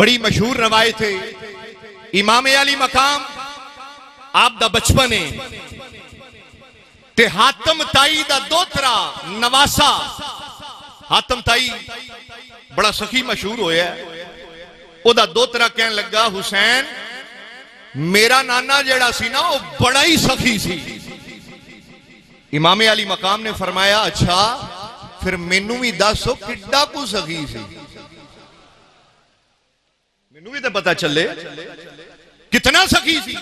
بڑی مشہور روایت ہے، امام علی مقام آپ دا بچپن ہے تے حاتم تائی دا دوترا نواسا، حاتم تائی بڑا سخی مشہور ہویا ہے، او دا دوترا کہن لگا حسین میرا نانا جیڑا سی نا وہ بڑا ہی سخی سی۔ امام علی مقام نے فرمایا اچھا پھر مینوں بھی دسو کڈا کو سخی سی، مینوں بھی تو پتا چلے کتنا سخی سی۔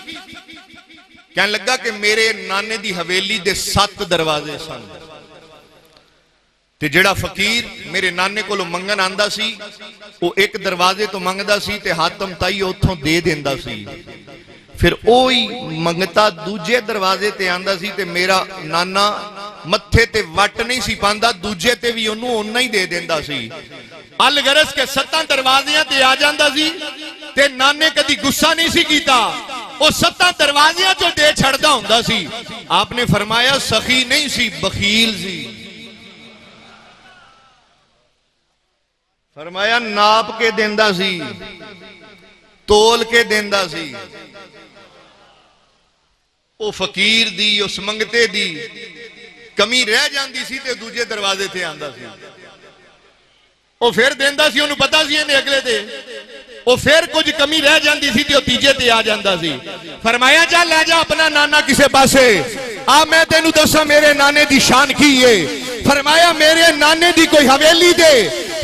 کہنے لگا کہ میرے نانے دی حویلی دے 7 دروازے سن تے جڑا فقیر میرے نانے کو منگن آندا سی وہ ایک دروازے تو منگدا سی تے حاتم تائی اتھوں دے دیندا سی، پھر اوہی منگتا دوجے دروازے تے آندا سی تے میرا نانا متھے تے وٹ نہیں سی پاندا، دوجے تے بھی انہوں انہا ہی دے دیندا سی۔ الغرض کے 7 دروازیاں تے آ جاندا سی تے نانے کدی غصہ نہیں سی کیتا، وہ 7 دروازیاں جو دے چھڑدا ہوندا سی۔ آپ نے فرمایا سخی نہیں سی بخیل سی، فرمایا ناپ کے دیندا سی، تول کے دیندا سی۔ او فقیر دی اس منگتے دی کمی رہ جاندی سی تے دوجے دروازے تے آندا سی، او پھر دیندا سی، انہوں پتا سی انہیں اگلے تے، او پھر کچھ کمی رہ جاندی سی تے او تیجے تے آ جاندا سی۔ فرمایا جا لے جا اپنا نانا کسے پاسے، آ میں تینوں دسا میرے نانے دی شان کی ہے۔ فرمایا میرے نانے دی کوئی حویلی دے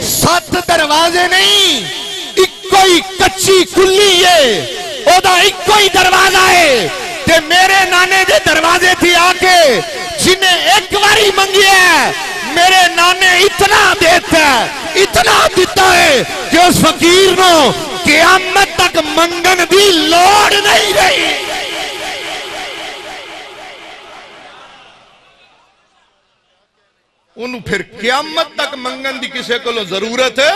7 دروازے نہیں، ایک کوئی کچی کلی ہے، او دا ایک کوئی دروازہ ہے تے میرے نانے دے دروازے تھی آ کے جنہیں ایک باری منگی ہے میرے نانے اتنا دیتا ہے، اتنا دیتا ہے کہ اس فقیر نو قیامت تک منگن دی لوڑ نہیں رہی۔ انہوں پھر قیامت تک منگن دی کسے کو ضرورت ہے؟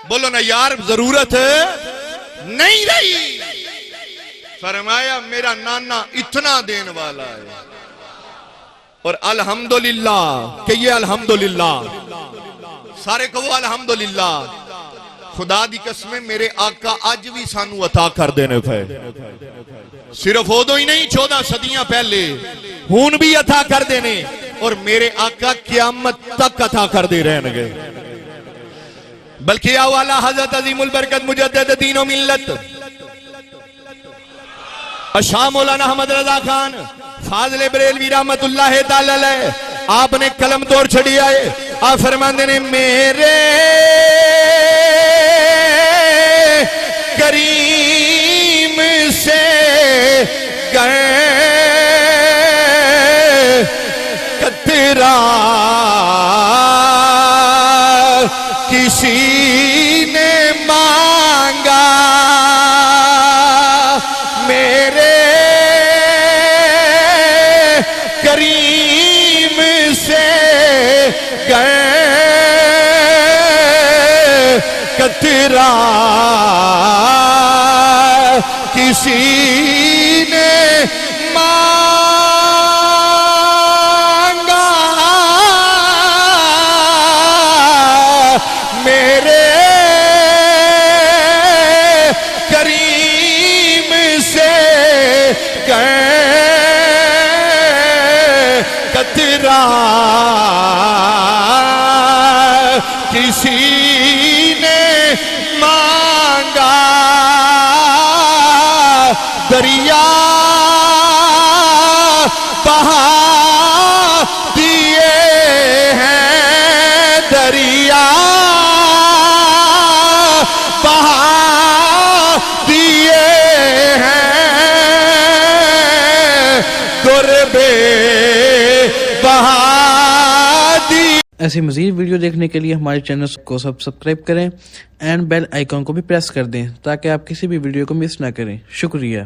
بولو نا یار ضرورت ہے نہیں رہی۔ فرمایا میرا نانا اتنا دین والا ہے، اور الحمدللہ کہ یہ الحمدللہ سارے کہو الحمدللہ۔ خدا دی قسمیں میرے آقا آج بھی سانو عطا کر دینے پہ، صرف ہو دو ہی نہیں 14 صدیاں پہلے ہون بھی عطا کر دینے، اور میرے آقا قیامت تک عطا کر دے رہنے گے۔ بلکہ یا والا حضرت عظیم البرکت مجدد دین و ملت شاہ مولانا احمد رضا خان فاضل بریلوی رحمت اللہ تعالی علیہ، آپ نے قلم توڑ چھڑی آئے، آپ فرماندے نے میرے کریم سے گئے قطرہ کسی نے مانگا، میرے کریم سے گئے قطرہ کسی نے مانگا، میرے کریم سے گئے قطرہ کسی نے مانگا، دریا بہا دیے ہیں، دریا بہا دیے ہیں، دربے بہا دی۔ ایسی مزید ویڈیو دیکھنے کے لیے ہمارے چینل کو سبسکرائب کریں اینڈ بیل آئیکن کو بھی پریس کر دیں تاکہ آپ کسی بھی ویڈیو کو مس نہ کریں۔ شکریہ۔